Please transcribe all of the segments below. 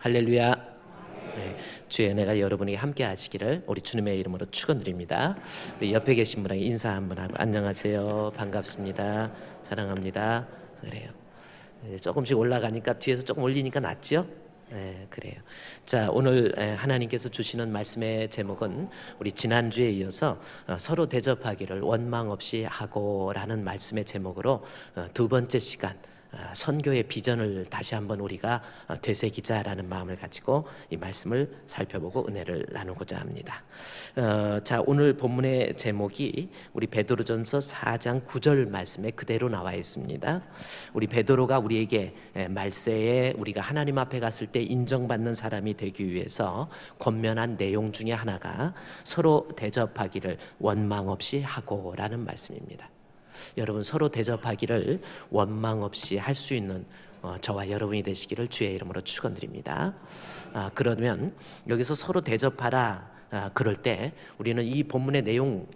할렐루야. 네, 주의 은혜가 여러분에게 함께 하시기를 우리 주님의 이름으로 축원드립니다. 우리 옆에 계신 분에게 인사 한번 하고 안녕하세요, 반갑습니다, 사랑합니다. 그래요. 조금씩 올라가니까 뒤에서 조금 올리니까 낫죠? 네, 그래요. 자, 오늘 하나님께서 주시는 말씀의 제목은 우리 지난주에 이어서 서로 대접하기를 원망 없이 하고라는 말씀의 제목으로 두 번째 시간 선교의 비전을 다시 한번 우리가 되새기자라는 마음을 가지고 이 말씀을 살펴보고 은혜를 나누고자 합니다. 자, 오늘 본문의 제목이 우리 베드로전서 4장 9절 말씀에 그대로 나와 있습니다. 우리 베드로가 우리에게 말세에 우리가 하나님 앞에 갔을 때 인정받는 사람이 되기 위해서 권면한 내용 중에 하나가 서로 대접하기를 원망 없이 하고라는 말씀입니다. 여러분, 서로 대접하기를 원망 없이 할 수 있는 저와 여러분이 되시기를 주의 이름으로 축원드립니다. 그러면 여기서 서로 대접하라, 그럴 때 우리는 이 본문의 내용,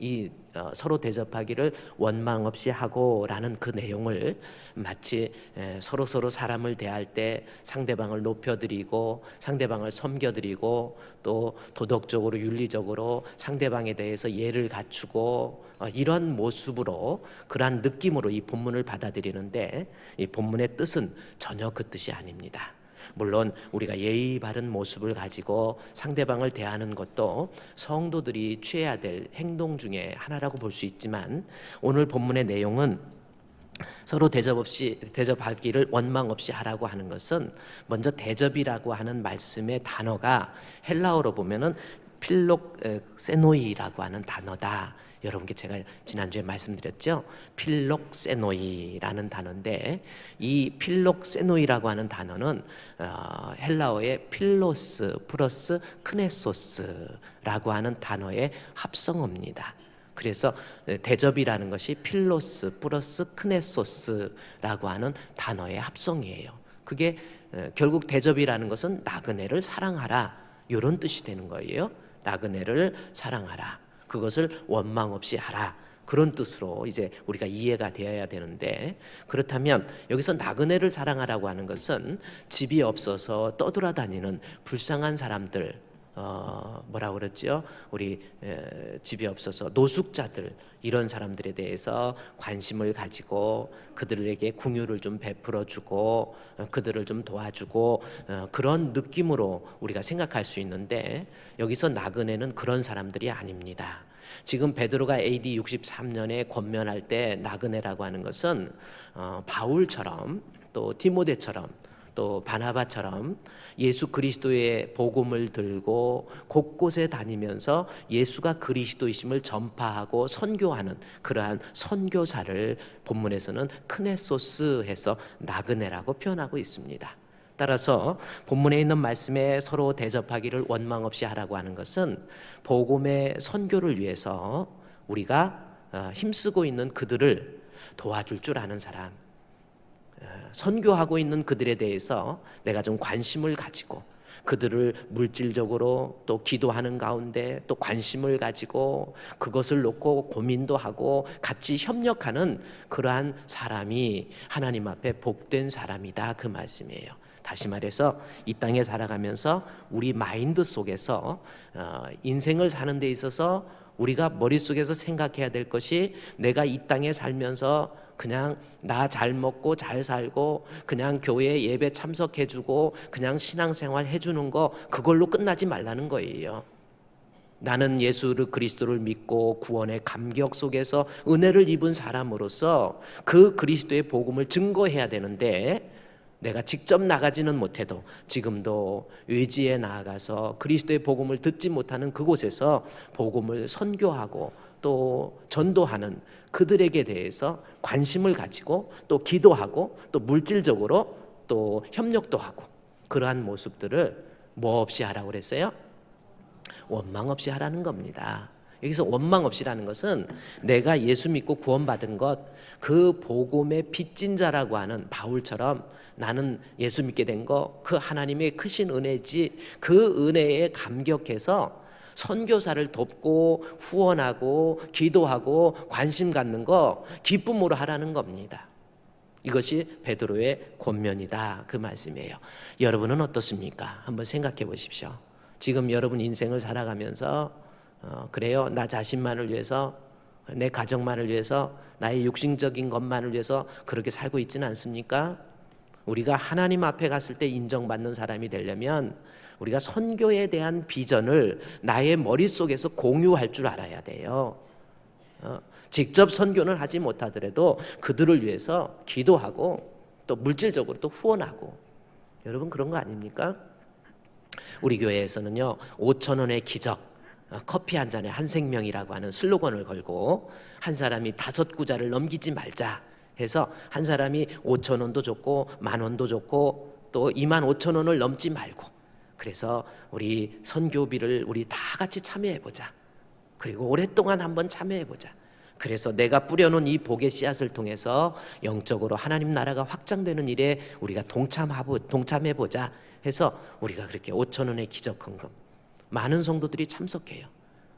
서로 대접하기를 원망 없이 하고라는 그 내용을 마치 서로 사람을 대할 때 상대방을 높여드리고 상대방을 섬겨드리고 또 도덕적으로 윤리적으로 상대방에 대해서 예를 갖추고 이런 모습으로, 그러한 느낌으로 이 본문을 받아들이는데, 이 본문의 뜻은 전혀 그 뜻이 아닙니다. 물론 우리가 예의 바른 모습을 가지고 상대방을 대하는 것도 성도들이 취해야 될 행동 중에 하나라고 볼 수 있지만, 오늘 본문의 내용은 서로 대접하기를 원망 없이 하라고 하는 것은, 먼저 대접이라고 하는 말씀의 단어가 헬라어로 보면은 필록세노이라고 하는 단어다. 여러분께 제가 지난주에 말씀드렸죠. 필록세노이라는 단어인데, 이 필록세노이라고 하는 단어는 헬라어의 필로스 플러스 크네소스라고 하는 단어의 합성어입니다. 그래서 대접이라는 것이 필로스 플러스 크네소스라고 하는 단어의 합성이에요. 그게 결국 대접이라는 것은 나그네를 사랑하라, 이런 뜻이 되는 거예요. 나그네를 사랑하라, 그것을 원망 없이 하라, 그런 뜻으로 이제 우리가 이해가 되어야 되는데, 그렇다면 여기서 나그네를 사랑하라고 하는 것은 집이 없어서 떠돌아다니는 불쌍한 사람들, 뭐라고 그랬죠? 우리 집이 없어서 노숙자들, 이런 사람들에 대해서 관심을 가지고 그들에게 궁유를 좀 베풀어주고 그들을 좀 도와주고 그런 느낌으로 우리가 생각할 수 있는데, 여기서 나그네는 그런 사람들이 아닙니다. 지금 베드로가 AD 63년에 권면할 때 나그네라고 하는 것은 바울처럼 또 디모데처럼 또 바나바처럼 예수 그리스도의 복음을 들고 곳곳에 다니면서 예수가 그리스도이심을 전파하고 선교하는 그러한 선교사를 본문에서는 크네소스 해서 나그네라고 표현하고 있습니다. 따라서 본문에 있는 말씀에 서로 대접하기를 원망 없이 하라고 하는 것은 복음의 선교를 위해서 우리가 힘쓰고 있는 그들을 도와줄 줄 아는 사람, 선교하고 있는 그들에 대해서 내가 좀 관심을 가지고 그들을 물질적으로 또 기도하는 가운데 또 관심을 가지고 그것을 놓고 고민도 하고 같이 협력하는 그러한 사람이 하나님 앞에 복된 사람이다, 그 말씀이에요. 다시 말해서 이 땅에 살아가면서 우리 마인드 속에서 인생을 사는 데 있어서 우리가 머릿속에서 생각해야 될 것이, 내가 이 땅에 살면서 그냥 나 잘 먹고 잘 살고 그냥 교회 예배 참석해주고 그냥 신앙생활 해주는 거, 그걸로 끝나지 말라는 거예요. 나는 예수 그리스도를 믿고 구원의 감격 속에서 은혜를 입은 사람으로서 그 그리스도의 복음을 증거해야 되는데, 내가 직접 나가지는 못해도 지금도 외지에 나아가서 그리스도의 복음을 듣지 못하는 그곳에서 복음을 선교하고 또 전도하는 그들에게 대해서 관심을 가지고 또 기도하고 또 물질적으로 또 협력도 하고, 그러한 모습들을 뭐 없이 하라고 그랬어요? 원망 없이 하라는 겁니다. 여기서 원망 없이라는 것은 내가 예수 믿고 구원받은 것, 그 복음의 빚진 자라고 하는 바울처럼 나는 예수 믿게 된 거 그 하나님의 크신 은혜지, 그 은혜에 감격해서 선교사를 돕고 후원하고 기도하고 관심 갖는 거 기쁨으로 하라는 겁니다. 이것이 베드로의 권면이다, 그 말씀이에요. 여러분은 어떻습니까? 한번 생각해 보십시오. 지금 여러분 인생을 살아가면서 그래요, 나 자신만을 위해서, 내 가정만을 위해서, 나의 육신적인 것만을 위해서 그렇게 살고 있지는 않습니까? 우리가 하나님 앞에 갔을 때 인정받는 사람이 되려면 우리가 선교에 대한 비전을 나의 머릿속에서 공유할 줄 알아야 돼요. 직접 선교는 하지 못하더라도 그들을 위해서 기도하고 또 물질적으로 또 후원하고, 여러분 그런 거 아닙니까? 우리 교회에서는요 5,000원의 기적, 커피 한 잔에 한 생명이라고 하는 슬로건을 걸고 한 사람이 5구자를 넘기지 말자 해서 한 사람이 5,000원도 줬고 10,000원도 줬고 또 25,000원을 넘지 말고, 그래서 우리 선교비를 우리 다 같이 참여해보자. 그리고 오랫동안 한번 참여해보자. 그래서 내가 뿌려놓은 이 복의 씨앗을 통해서 영적으로 하나님 나라가 확장되는 일에 우리가 동참해보자 해서 우리가 그렇게 5,000원의 기적 헌금, 많은 성도들이 참석해요.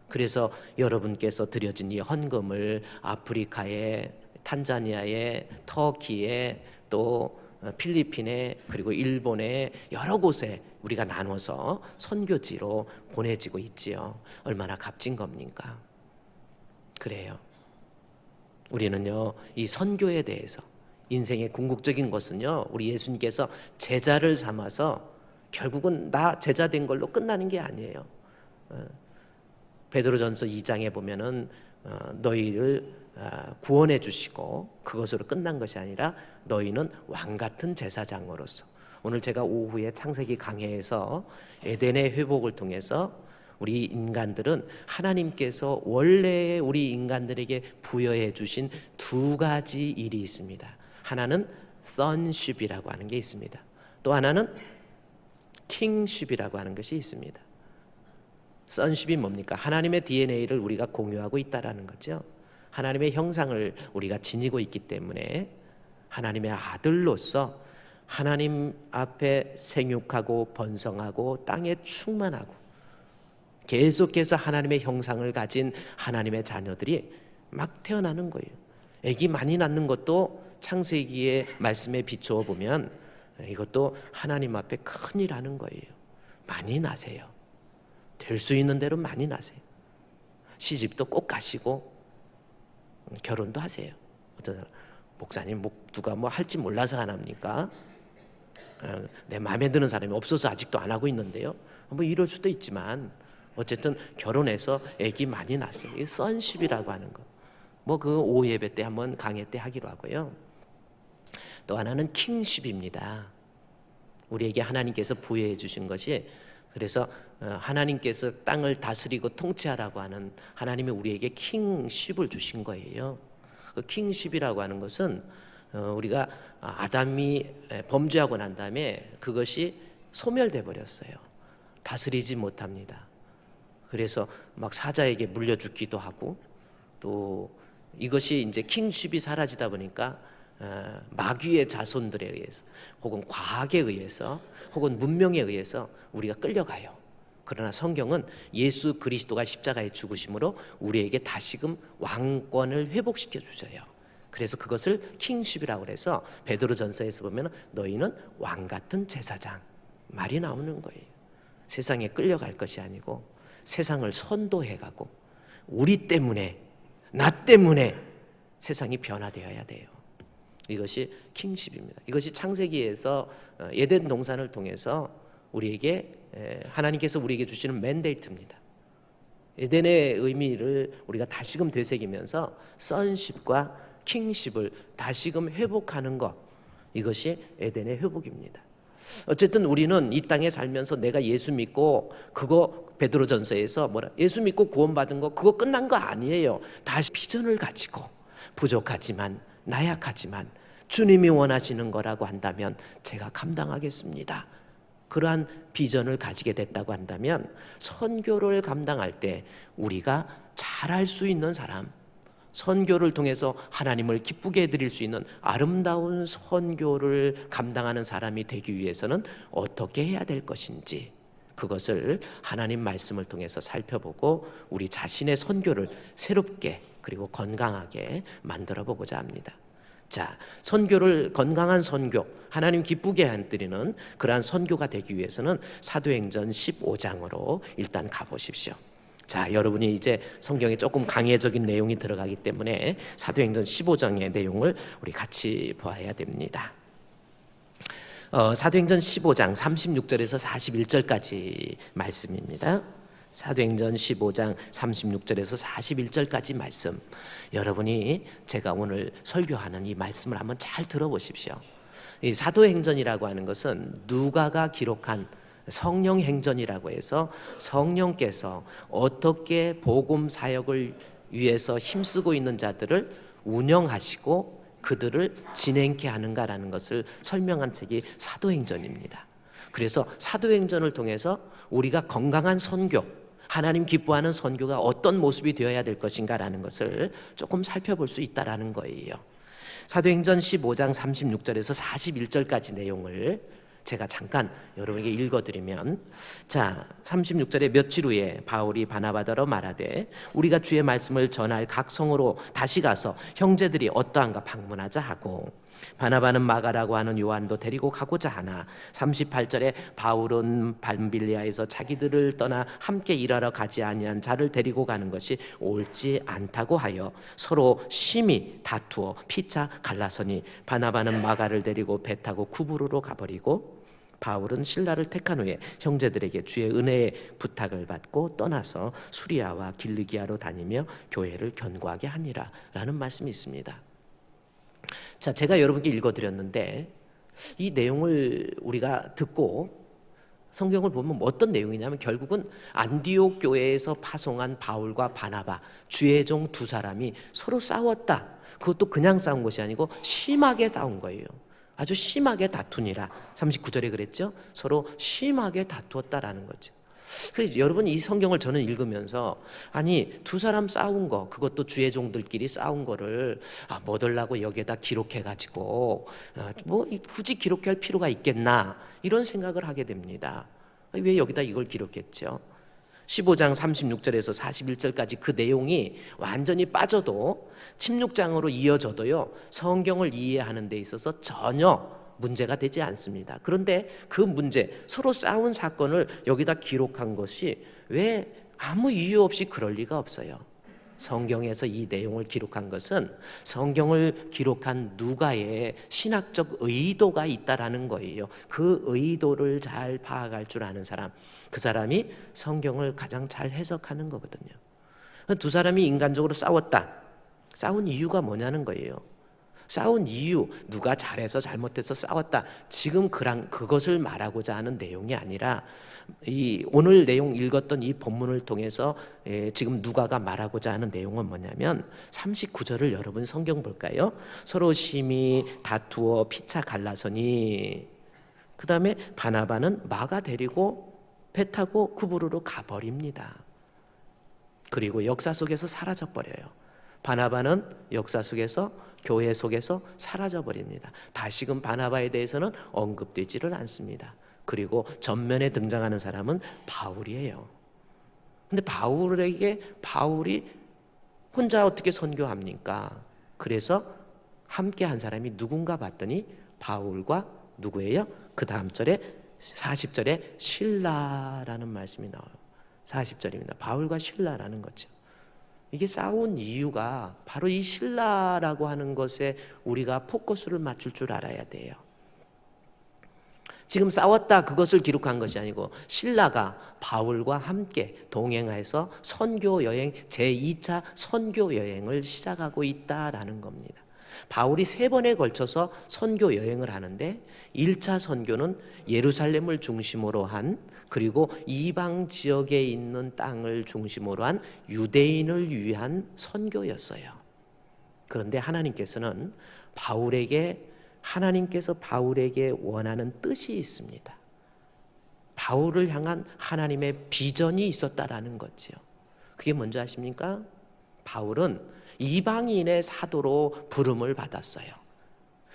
그래서 여러분께서 드려진 이 헌금을 아프리카에, 탄자니아에, 터키에, 또 필리핀에, 그리고 일본에 여러 곳에 우리가 나눠서 선교지로 보내지고 있지요. 얼마나 값진 겁니까? 그래요. 우리는요 이 선교에 대해서, 인생의 궁극적인 것은요 우리 예수님께서 제자를 삼아서 결국은 나 제자 된 걸로 끝나는 게 아니에요. 베드로전서 2장에 보면은 너희를 구원해 주시고 그것으로 끝난 것이 아니라 너희는 왕같은 제사장으로서, 오늘 제가 오후에 창세기 강해에서 에덴의 회복을 통해서 우리 인간들은 하나님께서 원래 우리 인간들에게 부여해 주신 두 가지 일이 있습니다. 하나는 sonship이라고 하는 게 있습니다. 또 하나는 kingship이라고 하는 것이 있습니다. sonship이 뭡니까? 하나님의 DNA를 우리가 공유하고 있다라는 거죠. 하나님의 형상을 우리가 지니고 있기 때문에 하나님의 아들로서 하나님 앞에 생육하고 번성하고 땅에 충만하고 계속해서 하나님의 형상을 가진 하나님의 자녀들이 막 태어나는 거예요. 아기 많이 낳는 것도 창세기의 말씀에 비추어 보면 이것도 하나님 앞에 큰일 하는 거예요. 많이 나세요. 될 수 있는 대로 많이 나세요. 시집도 꼭 가시고 결혼도 하세요. 어떤 목사님 누가 뭐 할지 몰라서 안 합니까? 내 마음에 드는 사람이 없어서 아직도 안 하고 있는데요. 뭐 이럴 수도 있지만 어쨌든 결혼해서 아기 많이 낳았어요. 이게 sonship이라고 하는 거. 뭐 그 오후 예배 때 한번 강의 때 하기로 하고요. 또 하나는 kingship입니다. 우리에게 하나님께서 부여해 주신 것이, 그래서 하나님께서 땅을 다스리고 통치하라고 하는 하나님이 우리에게 kingship을 주신 거예요. 그 kingship이라고 하는 것은 우리가 아담이 범죄하고 난 다음에 그것이 소멸돼 버렸어요. 다스리지 못합니다. 그래서 막 사자에게 물려 죽기도 하고, 또 이것이 이제 킹십이 사라지다 보니까 마귀의 자손들에 의해서 혹은 과학에 의해서 혹은 문명에 의해서 우리가 끌려가요. 그러나 성경은 예수 그리스도가 십자가에 죽으심으로 우리에게 다시금 왕권을 회복시켜 주셔요. 그래서 그것을 킹십이라고 해서 베드로전서에서 보면 너희는 왕같은 제사장 말이 나오는 거예요. 세상에 끌려갈 것이 아니고 세상을 선도해가고 우리 때문에, 나 때문에 세상이 변화되어야 돼요. 이것이 킹십입니다. 이것이 창세기에서 에덴 동산을 통해서 우리에게 하나님께서 우리에게 주시는 맨데이트입니다. 에덴의 의미를 우리가 다시금 되새기면서 sonship과 kingship을 다시금 회복하는 것, 이것이 에덴의 회복입니다. 어쨌든 우리는 이 땅에 살면서 내가 예수 믿고, 그거 베드로전서에서 뭐라, 예수 믿고 구원받은 거 그거 끝난 거 아니에요. 다시 비전을 가지고 부족하지만 나약하지만 주님이 원하시는 거라고 한다면 제가 감당하겠습니다. 그러한 비전을 가지게 됐다고 한다면 선교를 감당할 때 우리가 잘할 수 있는 사람, 선교를 통해서 하나님을 기쁘게 해드릴 수 있는 아름다운 선교를 감당하는 사람이 되기 위해서는 어떻게 해야 될 것인지, 그것을 하나님 말씀을 통해서 살펴보고 우리 자신의 선교를 새롭게 그리고 건강하게 만들어 보고자 합니다. 자, 선교를 건강한 선교, 하나님 기쁘게 해드리는 그러한 선교가 되기 위해서는 사도행전 15장으로 일단 가보십시오. 자, 여러분이 이제 성경에 조금 강해적인 내용이 들어가기 때문에 사도행전 15장의 내용을 우리 같이 보아야 됩니다. 사도행전 15장 36절에서 41절까지 말씀입니다. 사도행전 15장 36절에서 41절까지 말씀, 여러분이 제가 오늘 설교하는 이 말씀을 한번 잘 들어보십시오. 이 사도행전이라고 하는 것은 누가가 기록한 성령행전이라고 해서 성령께서 어떻게 복음 사역을 위해서 힘쓰고 있는 자들을 운영하시고 그들을 진행케 하는가라는 것을 설명한 책이 사도행전입니다. 그래서 사도행전을 통해서 우리가 건강한 선교, 하나님 기뻐하는 선교가 어떤 모습이 되어야 될 것인가라는 것을 조금 살펴볼 수 있다라는 거예요. 사도행전 15장 36절에서 41절까지 내용을 제가 잠깐 여러분에게 읽어드리면, 자, 36절에 며칠 후에 바울이 바나바더러 말하되 우리가 주의 말씀을 전할 각 성으로 다시 가서 형제들이 어떠한가 방문하자 하고, 바나바는 마가라고 하는 요한도 데리고 가고자 하나 38절에 바울은 밤빌리아에서 자기들을 떠나 함께 일하러 가지 아니한 자를 데리고 가는 것이 옳지 않다고 하여 서로 심히 다투어 피차 갈라서니 바나바는 마가를 데리고 배 타고 쿠브르로 가버리고 바울은 실라를 택한 후에 형제들에게 주의 은혜의 부탁을 받고 떠나서 수리아와 길리기아로 다니며 교회를 견고하게 하니라 라는 말씀이 있습니다. 자, 제가 여러분께 읽어드렸는데 이 내용을 우리가 듣고 성경을 보면 어떤 내용이냐면 결국은 안디옥 교회에서 파송한 바울과 바나바, 주의 종 두 사람이 서로 싸웠다. 그것도 그냥 싸운 것이 아니고 심하게 싸운 거예요. 아주 심하게 다투니라. 39절에 그랬죠. 서로 심하게 다투었다라는 거죠. 그래서 여러분, 이 성경을 저는 읽으면서 아니 두 사람 싸운 거, 그것도 주의 종들끼리 싸운 거를 뭐 들라고 여기에다 기록해가지고 뭐 굳이 기록할 필요가 있겠나 이런 생각을 하게 됩니다. 왜 여기다 이걸 기록했죠? 15장 36절에서 41절까지 그 내용이 완전히 빠져도 16장으로 이어져도요 성경을 이해하는 데 있어서 전혀 문제가 되지 않습니다. 그런데 그 문제, 서로 싸운 사건을 여기다 기록한 것이 왜 아무 이유 없이 그럴 리가 없어요. 성경에서 이 내용을 기록한 것은 성경을 기록한 누가의 신학적 의도가 있다라는 거예요. 그 의도를 잘 파악할 줄 아는 사람, 그 사람이 성경을 가장 잘 해석하는 거거든요. 두 사람이 인간적으로 싸웠다. 싸운 이유가 뭐냐는 거예요. 싸운 이유, 누가 잘해서 잘못해서 싸웠다, 지금 그것을 말하고자 하는 내용이 아니라 이 오늘 내용 읽었던 이 본문을 통해서 지금 누가가 말하고자 하는 내용은 뭐냐면 39절을 여러분 성경 볼까요? 서로 심히 다투어 피차 갈라서니, 그 다음에 바나바는 마가 데리고 배 타고 쿠브르로 가버립니다. 그리고 역사 속에서 사라져버려요. 바나바는 역사 속에서, 교회 속에서 사라져버립니다. 다시금 바나바에 대해서는 언급되지를 않습니다. 그리고 전면에 등장하는 사람은 바울이에요. 근데 바울이 혼자 어떻게 선교합니까? 그래서 함께 한 사람이 누군가 봤더니 바울과 누구예요? 그 다음 절에 40절에 실라라는 말씀이 나와요. 40절입니다. 바울과 실라라는 거죠. 이게 싸운 이유가 바로 이 실라라고 하는 것에 우리가 포커스를 맞출 줄 알아야 돼요. 지금 싸웠다 그것을 기록한 것이 아니고 실라가 바울과 함께 동행해서 선교 여행, 제2차 선교 여행을 시작하고 있다라는 겁니다. 바울이 3번에 걸쳐서 선교 여행을 하는데 1차 선교는 예루살렘을 중심으로 한, 그리고 이방 지역에 있는 땅을 중심으로 한 유대인을 위한 선교였어요. 그런데 하나님께서 바울에게 원하는 뜻이 있습니다. 바울을 향한 하나님의 비전이 있었다라는 거죠. 그게 뭔지 아십니까? 바울은 이방인의 사도로 부름을 받았어요.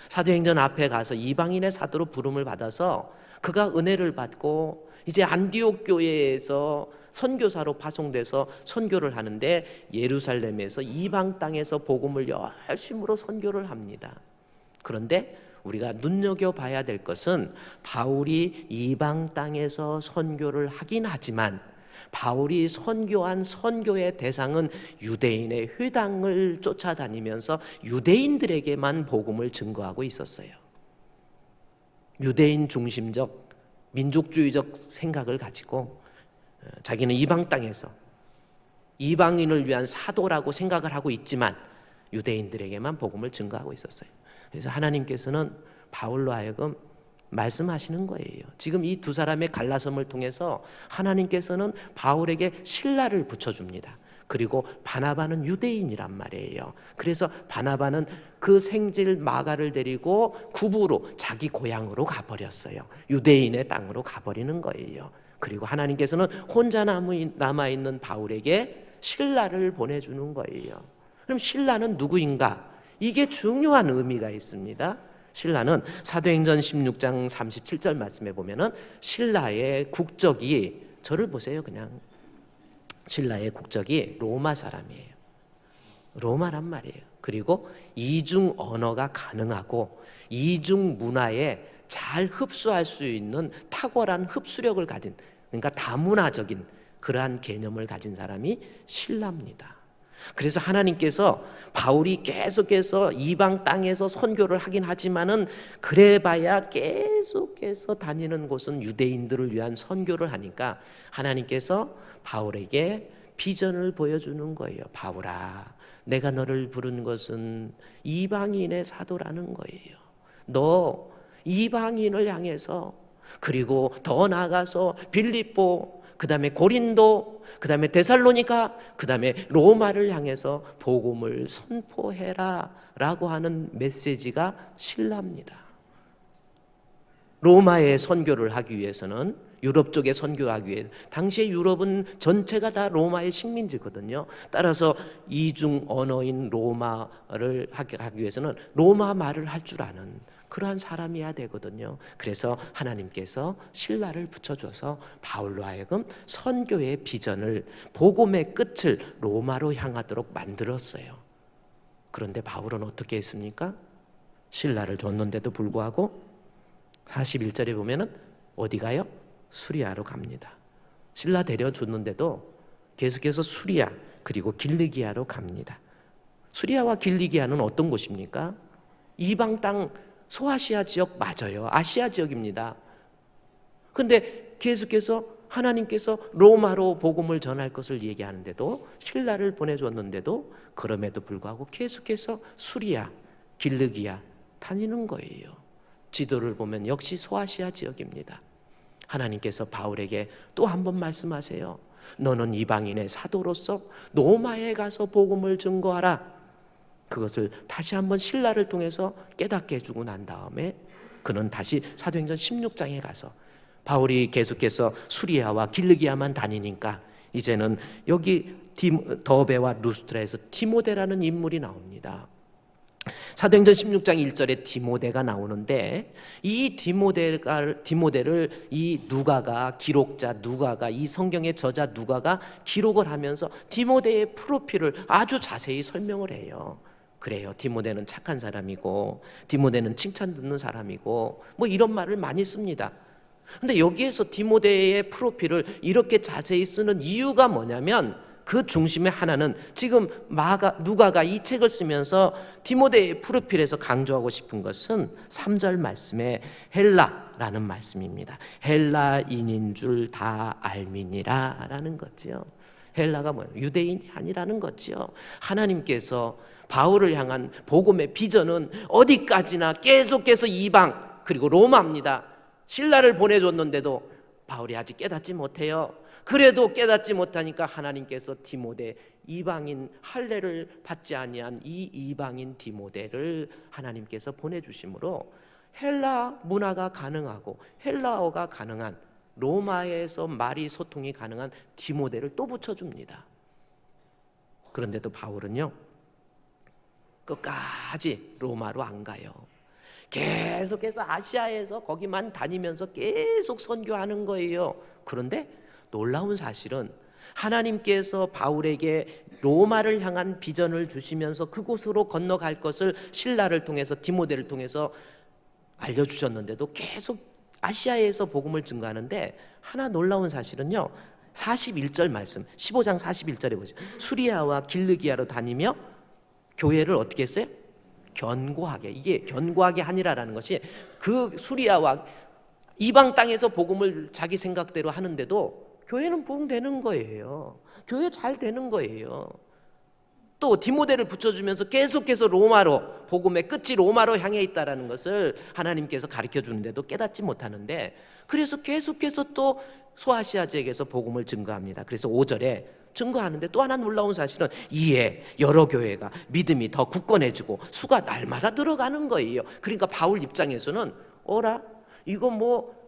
사도행전 앞에 가서 이방인의 사도로 부름을 받아서 그가 은혜를 받고 이제 안디옥 교회에서 선교사로 파송돼서 선교를 하는데 예루살렘에서 이방 땅에서 복음을 열심으로 선교를 합니다. 그런데 우리가 눈여겨봐야 될 것은 바울이 이방 땅에서 선교를 하긴 하지만 바울이 선교한 선교의 대상은 유대인의 회당을 쫓아다니면서 유대인들에게만 복음을 증거하고 있었어요. 유대인 중심적 민족주의적 생각을 가지고 자기는 이방 땅에서 이방인을 위한 사도라고 생각을 하고 있지만 유대인들에게만 복음을 증거하고 있었어요. 그래서 하나님께서는 바울로 하여금 말씀하시는 거예요. 지금 이 두 사람의 갈라섬을 통해서 하나님께서는 바울에게 신라를 붙여줍니다. 그리고 바나바는 유대인이란 말이에요. 그래서 바나바는 그 생질 마가를 데리고 구부로 자기 고향으로 가버렸어요. 유대인의 땅으로 가버리는 거예요. 그리고 하나님께서는 혼자 남아있는 바울에게 신라를 보내주는 거예요. 그럼 신라는 누구인가? 이게 중요한 의미가 있습니다. 신라는 사도행전 16장 37절 말씀에 보면은 신라의 국적이, 저를 보세요. 그냥 신라의 국적이 로마 사람이에요. 로마란 말이에요. 그리고 이중 언어가 가능하고 이중 문화에 잘 흡수할 수 있는 탁월한 흡수력을 가진, 그러니까 다문화적인 그러한 개념을 가진 사람이 신라입니다. 그래서 하나님께서 바울이 계속해서 이방 땅에서 선교를 하긴 하지만은 그래봐야 계속해서 다니는 곳은 유대인들을 위한 선교를 하니까 하나님께서 바울에게 비전을 보여주는 거예요. 바울아, 내가 너를 부른 것은 이방인의 사도라는 거예요. 너 이방인을 향해서, 그리고 더 나아가서 빌립보, 그 다음에 고린도, 그 다음에 데살로니가, 그 다음에 로마를 향해서 복음을 선포해라 라고 하는 메시지가 신라입니다. 로마에 선교를 하기 위해서는, 유럽 쪽에 선교하기 위해, 당시에 유럽은 전체가 다 로마의 식민지거든요. 따라서 이중 언어인 로마를 하기 위해서는 로마 말을 할 줄 아는 그러한 사람이어야 되거든요. 그래서 하나님께서 신라를 붙여줘서 바울로 하여금 선교의 비전을, 복음의 끝을 로마로 향하도록 만들었어요. 그런데 바울은 어떻게 했습니까? 신라를 줬는데도 불구하고 41절에 보면은 어디 가요? 수리아로 갑니다. 신라 데려줬는데도 계속해서 수리아 그리고 길리기아로 갑니다. 수리아와 길리기아는 어떤 곳입니까? 이방 땅 소아시아 지역 맞아요. 아시아 지역입니다. 그런데 계속해서 하나님께서 로마로 복음을 전할 것을 얘기하는데도, 신라를 보내줬는데도 그럼에도 불구하고 계속해서 수리아, 길르기아 다니는 거예요. 지도를 보면 역시 소아시아 지역입니다. 하나님께서 바울에게 또 한 번 말씀하세요. 너는 이방인의 사도로서 로마에 가서 복음을 증거하라. 그것을 다시 한번 신라를 통해서 깨닫게 해주고 난 다음에 그는 다시 사도행전 16장에 가서, 바울이 계속해서 수리아와 길르기아만 다니니까 이제는 여기 더베와 루스트라에서 디모데라는 인물이 나옵니다. 사도행전 16장 1절에 디모데가 나오는데, 이 디모데를 이 누가가, 기록자 누가가, 이 성경의 저자 누가가 기록을 하면서 디모데의 프로필을 아주 자세히 설명을 해요. 그래요. 디모데는 착한 사람이고, 디모데는 칭찬 듣는 사람이고, 뭐 이런 말을 많이 씁니다. 근데 여기에서 디모데의 프로필을 이렇게 자세히 쓰는 이유가 뭐냐면, 그 중심에 하나는 지금 누가가 이 책을 쓰면서 디모데의 프로필에서 강조하고 싶은 것은 3절 말씀에 헬라라는 말씀입니다. 헬라인인 줄 다 알미니라 라는 거죠. 헬라가 뭐예요? 유대인이 아니라는 거죠. 하나님께서 바울을 향한 복음의 비전은 어디까지나 계속해서 이방 그리고 로마입니다. 신라를 보내줬는데도 바울이 아직 깨닫지 못해요. 그래도 깨닫지 못하니까 하나님께서 디모데, 이방인 할례를 받지 아니한 이 이방인 디모데를 하나님께서 보내주심으로 헬라 문화가 가능하고 헬라어가 가능한, 로마에서 말이 소통이 가능한 디모데를 또 붙여줍니다. 그런데도 바울은요, 끝까지 로마로 안 가요. 계속해서 아시아에서 거기만 다니면서 계속 선교하는 거예요. 그런데 놀라운 사실은 하나님께서 바울에게 로마를 향한 비전을 주시면서 그곳으로 건너갈 것을 신라를 통해서 디모데를 통해서 알려주셨는데도 계속 아시아에서 복음을 증거하는데, 하나 놀라운 사실은요, 41절 말씀, 15장 41절에 보죠. 수리아와 길르기아로 다니며 교회를 어떻게 했어요? 견고하게. 이게 견고하게 하니라라는 것이, 그 수리아와 이방 땅에서 복음을 자기 생각대로 하는데도 교회는 부흥되는 거예요. 교회 잘 되는 거예요. 또 디모데를 붙여주면서 계속해서 로마로, 복음의 끝이 로마로 향해 있다는 것을 하나님께서 가르쳐 주는데도 깨닫지 못하는데, 그래서 계속해서 또 소아시아 지역에서 복음을 증거합니다. 그래서 5절에 증거하는데 또 하나 놀라운 사실은, 이에 여러 교회가 믿음이 더 굳건해지고 수가 날마다 늘어가는 거예요. 그러니까 바울 입장에서는 어라? 이거 뭐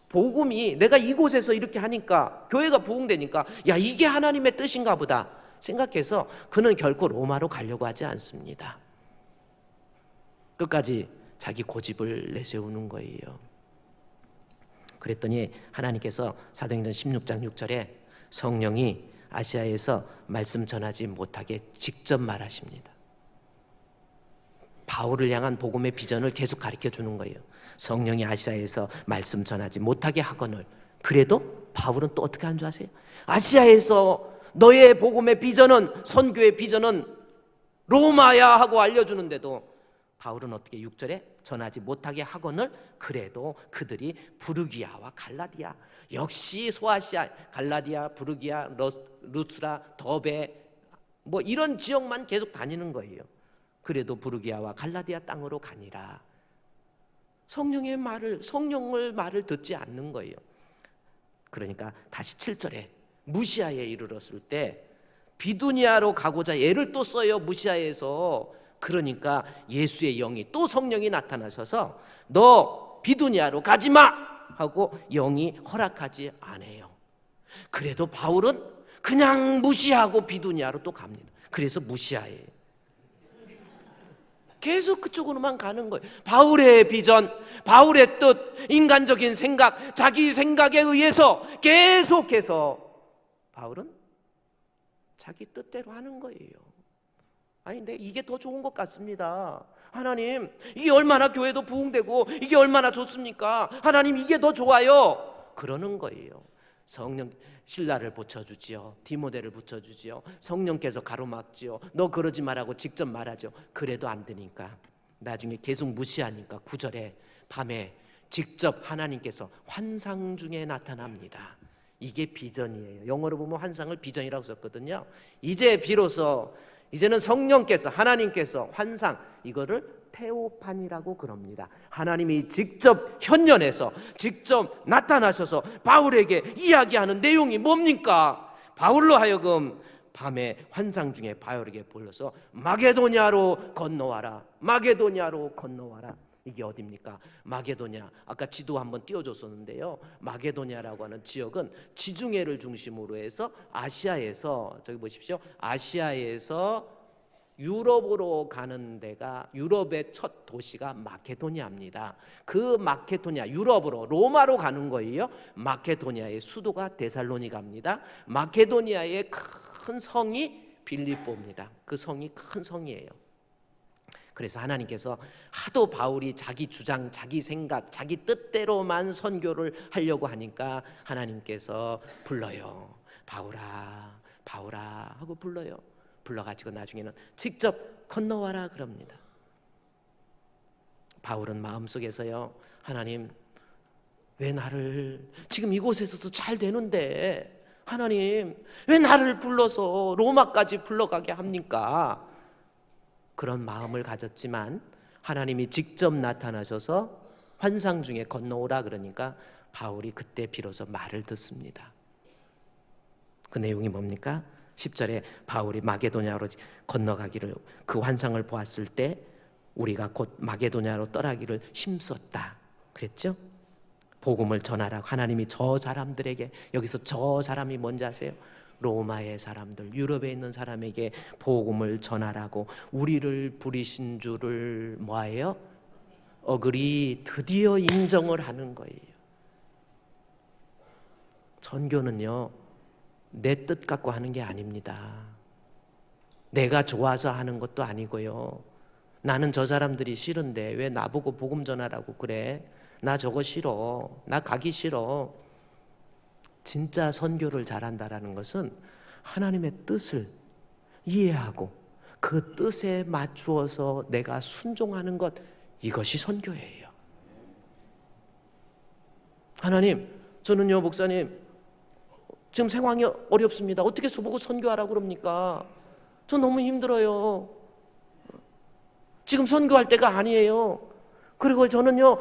복음이 내가 이곳에서 이렇게 하니까 교회가 부흥되니까 야, 이게 하나님의 뜻인가 보다 생각해서 그는 결코 로마로 가려고 하지 않습니다. 끝까지 자기 고집을 내세우는 거예요. 그랬더니 하나님께서 사도행전 16장 6절에 성령이 아시아에서 말씀 전하지 못하게 직접 말하십니다. 바울을 향한 복음의 비전을 계속 가르쳐 주는 거예요. 성령이 아시아에서 말씀 전하지 못하게 하거늘. 그래도 바울은 또 어떻게 하는 줄 아세요? 아시아에서 너의 복음의 비전은, 선교의 비전은 로마야 하고 알려주는데도 바울은 어떻게 6절에 전하지 못하게 하거늘. 그래도 그들이 부르기아와 갈라디아, 역시 소아시아, 갈라디아, 부르기아, 루스라, 더베 뭐 이런 지역만 계속 다니는 거예요. 그래도 부르기아와 갈라디아 땅으로 가니라. 성령의 말을, 성령의 말을 듣지 않는 거예요. 그러니까 다시 7절에 무시아에 이르렀을 때 비두니아로 가고자 애를 또 써요. 무시아에서. 그러니까 예수의 영이, 또 성령이 나타나셔서 너 비두니아로 가지마 하고 영이 허락하지 않아요. 그래도 바울은 그냥 무시하고 비두니아로 또 갑니다. 그래서 무시아에 계속 그쪽으로만 가는 거예요. 바울의 비전, 바울의 뜻, 인간적인 생각, 자기 생각에 의해서 계속해서 바울은 자기 뜻대로 하는 거예요. 아니, 근데 이게 더 좋은 것 같습니다. 하나님, 이게 얼마나 교회도 부흥되고 이게 얼마나 좋습니까? 하나님, 이게 더 좋아요. 그러는 거예요. 성령, 신라를 붙여주지요. 디모데를 붙여주지요. 성령께서 가로막지요. 너 그러지 말라고 직접 말하죠. 그래도 안 되니까 나중에 계속 무시하니까 9절에 밤에 직접 하나님께서 환상 중에 나타납니다. 이게 비전이에요. 영어로 보면 환상을 비전이라고 썼거든요. 이제 비로소, 이제는 성령께서, 하나님께서 환상, 이거를 테오판이라고 그럽니다. 하나님이 직접 현현해서 직접 나타나셔서 바울에게 이야기하는 내용이 뭡니까? 바울로 하여금 밤에 환상 중에 바울에게 불러서 마게도냐로 건너와라, 마게도냐로 건너와라. 이게 어디입니까? 마게도냐. 아까 지도 한번 띄워줬었는데요. 마게도냐라고 하는 지역은 지중해를 중심으로 해서 아시아에서, 저기 보십시오, 아시아에서 유럽으로 가는 데가, 유럽의 첫 도시가 마케도니아입니다. 그 마케도니아, 유럽으로, 로마로 가는 거예요. 마케도니아의 수도가 데살로니가입니다. 마케도니아의 큰 성이 빌립보입니다. 그 성이 큰 성이에요. 그래서 하나님께서 하도 바울이 자기 주장, 자기 생각, 자기 뜻대로만 선교를 하려고 하니까 하나님께서 불러요. 바울아, 바울아 하고 불러요. 불러가지고 나중에는 직접 건너와라 그럽니다. 바울은 마음속에서요, 하나님, 왜 나를, 지금 이곳에서도 잘 되는데 하나님 왜 나를 불러서 로마까지 불러가게 합니까? 그런 마음을 가졌지만 하나님이 직접 나타나셔서 환상 중에 건너오라 그러니까 바울이 그때 비로소 말을 듣습니다. 그 내용이 뭡니까? 10절에 바울이 마게도냐로 건너가기를, 그 환상을 보았을 때 우리가 곧 마게도냐로 떠나기를 힘썼다 그랬죠? 복음을 전하라고 하나님이 저 사람들에게, 여기서 저 사람이 뭔지 아세요? 로마의 사람들, 유럽에 있는 사람에게 복음을 전하라고 우리를 부리신 줄을 뭐예요? 어글이 드디어 인정을 하는 거예요. 선교는요, 내 뜻 갖고 하는 게 아닙니다. 내가 좋아서 하는 것도 아니고요. 나는 저 사람들이 싫은데 왜 나보고 복음 전하라고 그래? 나 저거 싫어. 나 가기 싫어. 진짜 선교를 잘한다라는 것은 하나님의 뜻을 이해하고 그 뜻에 맞추어서 내가 순종하는 것, 이것이 선교예요. 하나님, 저는요 목사님 지금 상황이 어렵습니다. 어떻게 저보고 선교하라고 그럽니까? 저 너무 힘들어요. 지금 선교할 때가 아니에요. 그리고 저는요